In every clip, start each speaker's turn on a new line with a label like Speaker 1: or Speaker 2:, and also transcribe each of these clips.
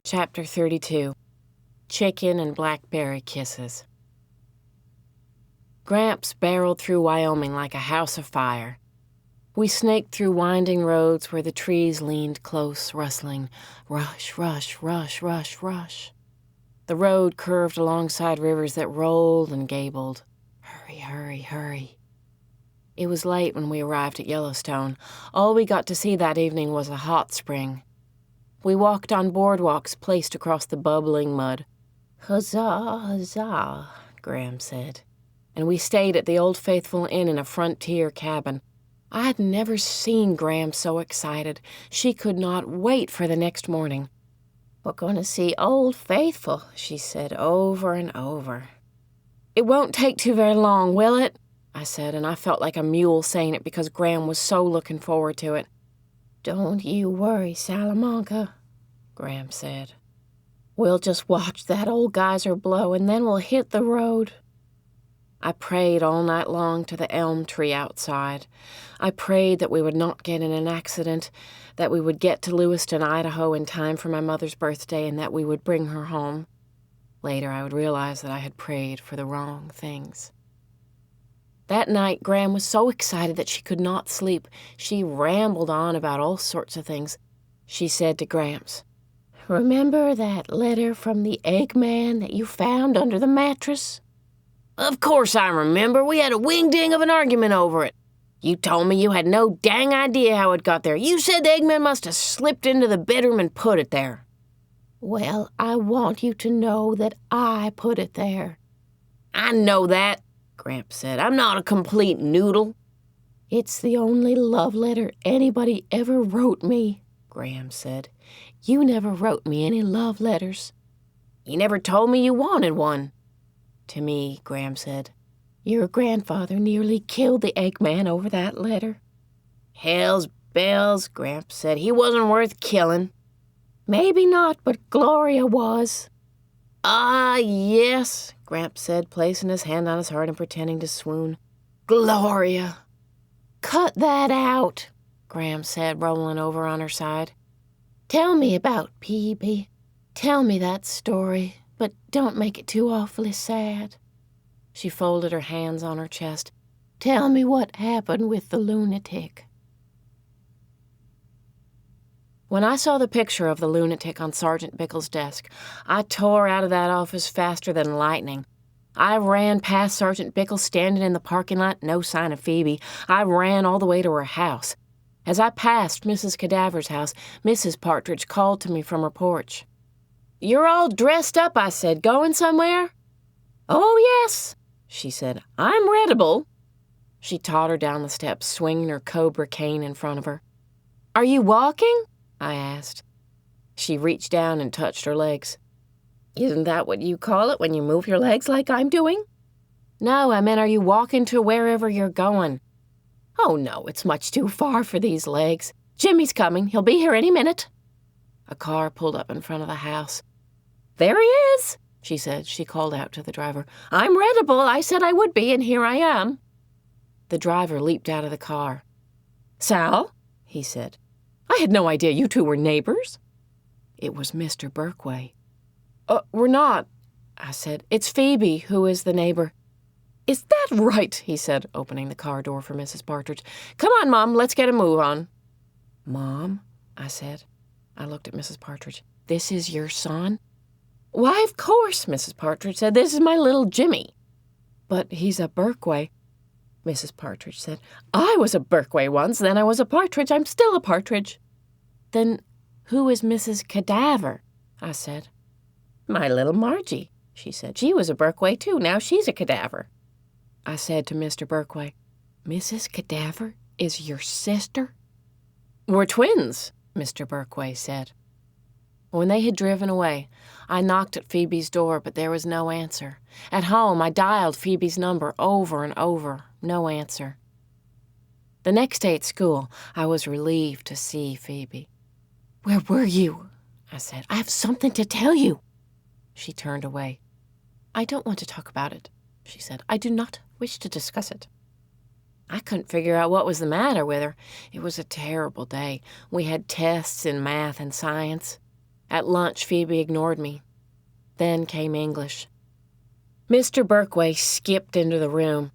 Speaker 1: Chapter 32. Chicken and Blackberry Kisses. Gramps barreled through Wyoming like a house of fire. We snaked through winding roads where the trees leaned close, rustling, rush, rush, rush, rush, rush. The road curved alongside rivers that rolled and gabled. Hurry, hurry, hurry. It was late when we arrived at Yellowstone. All we got to see that evening was a hot spring. We walked on boardwalks placed across the bubbling mud. Huzzah, huzzah, Graham said. And we stayed at the Old Faithful Inn in a frontier cabin. I had never seen Graham so excited. She could not wait for the next morning. "We're going to see Old Faithful," she said over and over. "It won't take too very long, will it?" I said, and I felt like a mule saying it because Graham was so looking forward to it. "Don't you worry, Salamanca," Graham said. "We'll just watch that old geyser blow, and then we'll hit the road." I prayed all night long to the elm tree outside. I prayed that we would not get in an accident, that we would get to Lewiston, Idaho in time for my mother's birthday, and that we would bring her home. Later, I would realize that I had prayed for the wrong things. That night, Graham was so excited that she could not sleep. She rambled on about all sorts of things. She said to Gramps, "Remember that letter from the Eggman that you found under the mattress?" "Of course I remember. We had a wing-ding of an argument over it. You told me you had no dang idea how it got there. You said the Eggman must have slipped into the bedroom and put it there." "Well, I want you to know that I put it there." "I know that," Gramps said. "I'm not a complete noodle." "It's the only love letter anybody ever wrote me," Graham said. "You never wrote me any love letters." "You never told me you wanted one." "To me," Graham said, "your grandfather nearly killed the Eggman over that letter." "Hell's bells," Gramps said. "He wasn't worth killing." "Maybe not, but Gloria was." "Ah, yes," Gramps said, placing his hand on his heart and pretending to swoon. "Gloria." "Cut that out," Graham said, rolling over on her side. "Tell me about Peebee. Tell me that story, but don't make it too awfully sad." She folded her hands on her chest. "Tell me what happened with the lunatic." When I saw the picture of the lunatic on Sergeant Bickle's desk, I tore out of that office faster than lightning. I ran past Sergeant Bickle standing in the parking lot, no sign of Phoebe. I ran all the way to her house. As I passed Mrs. Cadaver's house, Mrs. Partridge called to me from her porch. "You're all dressed up," I said. "Going somewhere?" "Oh, yes," she said. "I'm readable." She tottered down the steps, swinging her cobra cane in front of her. "Are you walking?" I asked. She reached down and touched her legs. "Isn't that what you call it when you move your legs like I'm doing?" "No, I meant are you walking to wherever you're going?" "Oh, no, it's much too far for these legs. Jimmy's coming. He'll be here any minute." A car pulled up in front of the house. "There he is," she said. She called out to the driver. "I'm readable. I said I would be, and here I am." The driver leaped out of the car. "Sal," he said. "I had no idea you two were neighbors." It was Mr. Berkway. "We're not," I said. "It's Phoebe who is the neighbor." "Is that right?" he said, opening the car door for Mrs. Partridge. "Come on, Mom, let's get a move on." "Mom," I said. I looked at Mrs. Partridge. "This is your son?" "Why, of course," Mrs. Partridge said. "This is my little Jimmy." "But he's a Berkway," Mrs. Partridge said. "I was a Berkway once, then I was a Partridge. I'm still a Partridge." "Then who is Mrs. Cadaver?" I said. "My little Margie," she said. "She was a Berkway, too. Now she's a cadaver." I said to Mr. Berkway, "Mrs. Cadaver is your sister?" "We're twins," Mr. Berkway said. When they had driven away, I knocked at Phoebe's door, but there was no answer. At home, I dialed Phoebe's number over and over. No answer. The next day at school, I was relieved to see Phoebe. "Where were you?" I said. "I have something to tell you." She turned away. "I don't want to talk about it," she said. "I do not wish to discuss it." I couldn't figure out what was the matter with her. It was a terrible day. We had tests in math and science. At lunch, Phoebe ignored me. Then came English. Mr. Berkway skipped into the room.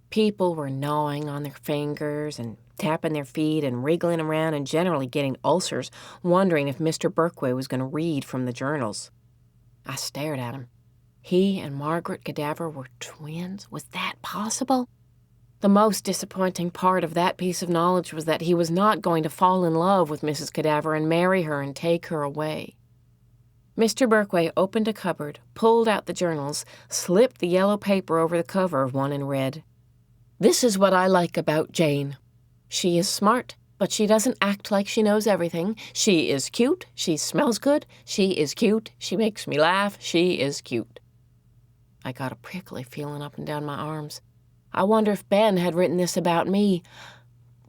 Speaker 1: People were gnawing on their fingers and tapping their feet and wriggling around and generally getting ulcers, wondering if Mr. Berkway was going to read from the journals. I stared at him. He and Margaret Cadaver were twins? Was that possible? The most disappointing part of that piece of knowledge was that he was not going to fall in love with Mrs. Cadaver and marry her and take her away. Mr. Berkway opened a cupboard, pulled out the journals, slipped the yellow paper over the cover of one and read, "This is what I like about Jane. She is smart, but she doesn't act like she knows everything. She is cute. She smells good. She is cute. She makes me laugh. She is cute." I got a prickly feeling up and down my arms. I wonder if Ben had written this about me.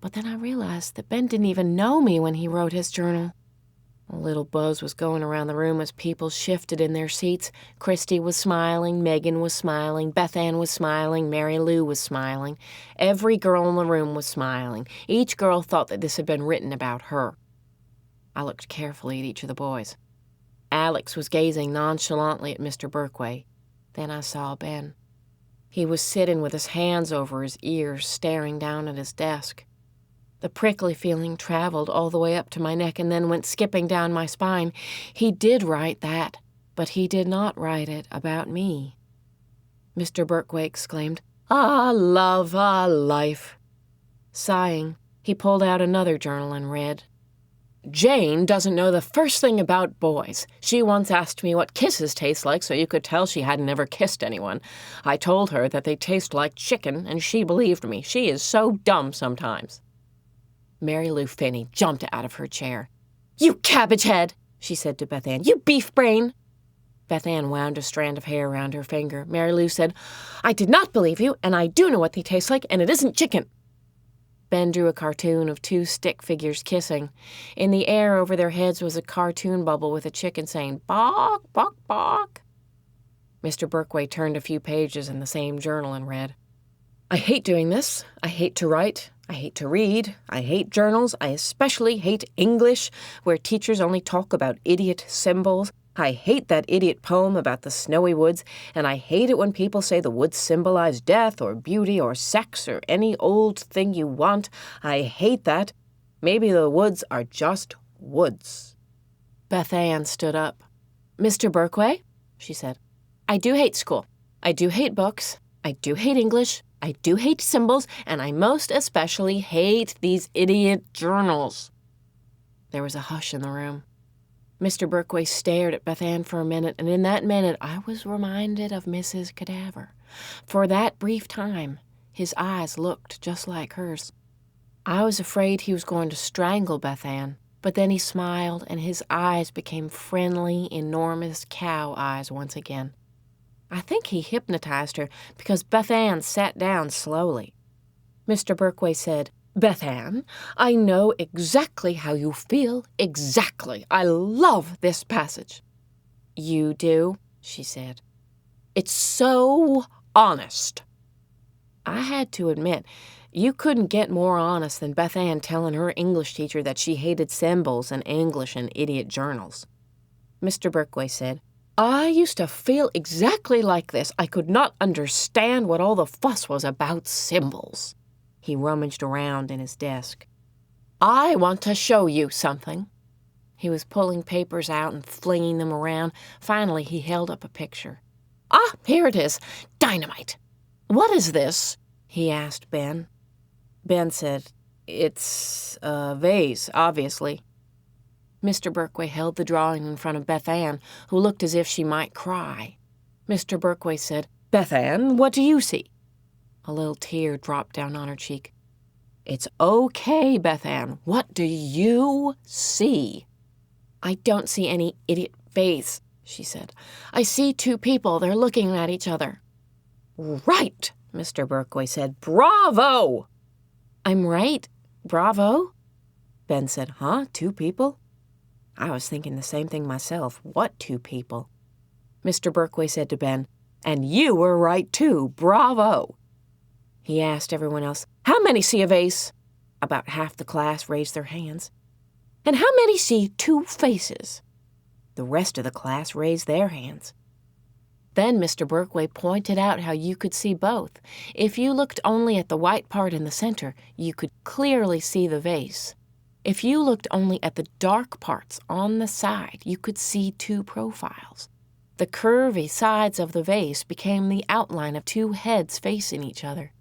Speaker 1: But then I realized that Ben didn't even know me when he wrote his journal. A little buzz was going around the room as people shifted in their seats. Christy was smiling, Megan was smiling, Beth Ann was smiling, Mary Lou was smiling. Every girl in the room was smiling. Each girl thought that this had been written about her. I looked carefully at each of the boys. Alex was gazing nonchalantly at Mr. Berkway. Then I saw Ben. He was sitting with his hands over his ears, staring down at his desk. The prickly feeling traveled all the way up to my neck and then went skipping down my spine. He did write that, but he did not write it about me. Mr. Berkway exclaimed, "Ah, love, ah, life." Sighing, he pulled out another journal and read, "Jane doesn't know the first thing about boys. She once asked me what kisses taste like so you could tell she hadn't ever kissed anyone. I told her that they taste like chicken, and she believed me. She is so dumb sometimes." Mary Lou Finney jumped out of her chair. "You cabbage head," she said to Beth Ann. "You beef brain." Beth Ann wound a strand of hair around her finger. Mary Lou said, "I did not believe you, and I do know what they taste like, and it isn't chicken." Ben drew a cartoon of two stick figures kissing. In the air over their heads was a cartoon bubble with a chicken saying, "Bawk, bawk, bawk." Mr. Berkway turned a few pages in the same journal and read, "I hate doing this. I hate to write. I hate to read. I hate journals. I especially hate English, where teachers only talk about idiot symbols. I hate that idiot poem about the snowy woods, and I hate it when people say the woods symbolize death or beauty or sex or any old thing you want. I hate that. Maybe the woods are just woods." Beth Ann stood up. "Mr. Berkway," she said, "I do hate school. I do hate books. I do hate English. I do hate symbols, and I most especially hate these idiot journals." There was a hush in the room. Mr. Berkway stared at Beth Ann for a minute, and in that minute I was reminded of Mrs. Cadaver. For that brief time, his eyes looked just like hers. I was afraid he was going to strangle Beth Ann, but then he smiled, and his eyes became friendly, enormous cow eyes once again. I think he hypnotized her because Beth Ann sat down slowly. Mr. Berkway said, "Beth Ann, I know exactly how you feel, exactly. I love this passage." "You do?" she said. "It's so honest." I had to admit, you couldn't get more honest than Beth Ann telling her English teacher that she hated symbols and English and idiot journals. Mr. Berkway said, "I used to feel exactly like this. I could not understand what all the fuss was about symbols." He rummaged around in his desk. "I want to show you something." He was pulling papers out and flinging them around. Finally, he held up a picture. "Ah, here it is. Dynamite." "What is this?" he asked Ben. Ben said, "It's a vase, obviously." Mr. Berkway held the drawing in front of Beth Ann, who looked as if she might cry. Mr. Berkway said, "Beth Ann, what do you see?" A little tear dropped down on her cheek. "It's okay, Beth Ann. What do you see?" "I don't see any idiot vase," she said. "I see two people. They're looking at each other." "Right," Mr. Berkway said. "Bravo!" "I'm right. Bravo?" Ben said, "Huh? Two people?" I was thinking the same thing myself. What two people? Mr. Berkway said to Ben, "And you were right, too. Bravo." He asked everyone else, "How many see a vase?" About half the class raised their hands. "And how many see two faces?" The rest of the class raised their hands. Then Mr. Berkway pointed out how you could see both. If you looked only at the white part in the center, you could clearly see the vase. If you looked only at the dark parts on the side, you could see two profiles. The curvy sides of the vase became the outline of two heads facing each other.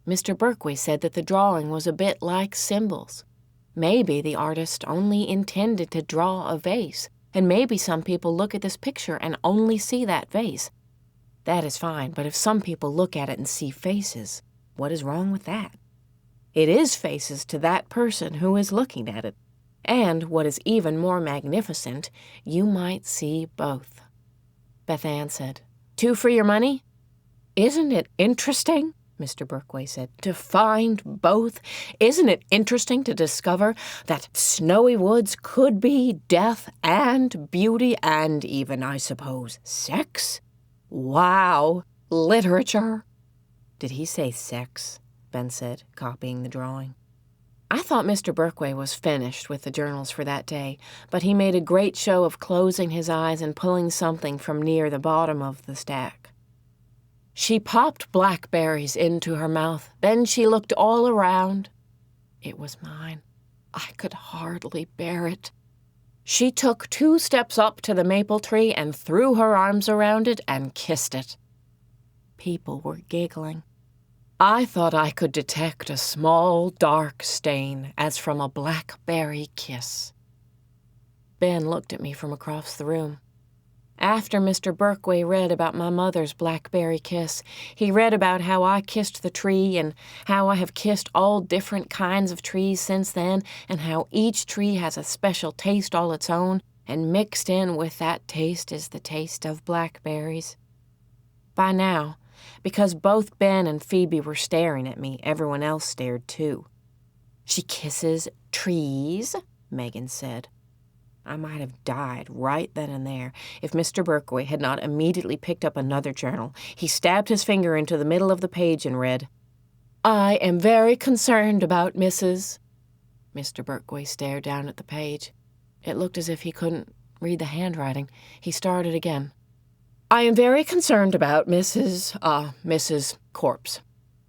Speaker 1: Mr. Berkway said that the drawing was a bit like symbols. Maybe the artist only intended to draw a vase, and maybe some people look at this picture and only see that vase. That is fine, but if some people look at it and see faces, what is wrong with that? It is faces to that person who is looking at it. And what is even more magnificent, you might see both. Beth Ann said, "2 for your money?" "Isn't it interesting?" Mr. Berkway said, "to find both? Isn't it interesting to discover that snowy woods could be death and beauty and even, I suppose, sex? Wow, literature." "Did he say sex?" Ben said, copying the drawing. I thought Mr. Berkway was finished with the journals for that day, but he made a great show of closing his eyes and pulling something from near the bottom of the stack. She popped blackberries into her mouth. Then she looked all around. It was mine. I could hardly bear it. She took 2 steps up to the maple tree and threw her arms around it and kissed it. People were giggling. I thought I could detect a small, dark stain as from a blackberry kiss. Ben looked at me from across the room. After Mr. Berkway read about my mother's blackberry kiss, he read about how I kissed the tree and how I have kissed all different kinds of trees since then, and how each tree has a special taste all its own, and mixed in with that taste is the taste of blackberries. By now, because both Ben and Phoebe were staring at me, everyone else stared too. "She kisses trees," Megan said. I might have died right then and there if Mr. Berkway had not immediately picked up another journal. He stabbed his finger into the middle of the page and read, "I am very concerned about Mrs." Mr. Berkway stared down at the page. It looked as if he couldn't read the handwriting. He started again. "I am very concerned about Mrs. Corpse.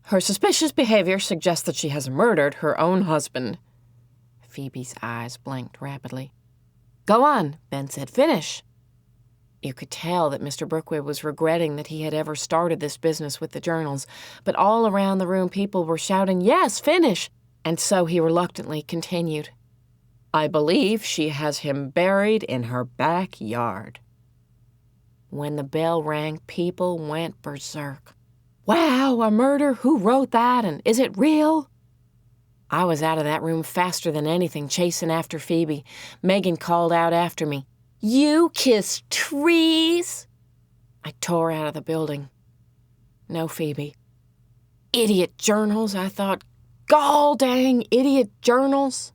Speaker 1: Her suspicious behavior suggests that she has murdered her own husband." Phoebe's eyes blinked rapidly. "Go on," Ben said. "Finish." You could tell that Mr. Berkway was regretting that he had ever started this business with the journals, but all around the room people were shouting, "Yes, finish!" And so he reluctantly continued. "I believe she has him buried in her backyard." When the bell rang, people went berserk. "Wow, a murder? Who wrote that? And is it real?" I was out of that room faster than anything, chasing after Phoebe. Megan called out after me, "You kiss trees!" I tore out of the building. No Phoebe. Idiot journals, I thought. Gall dang idiot journals.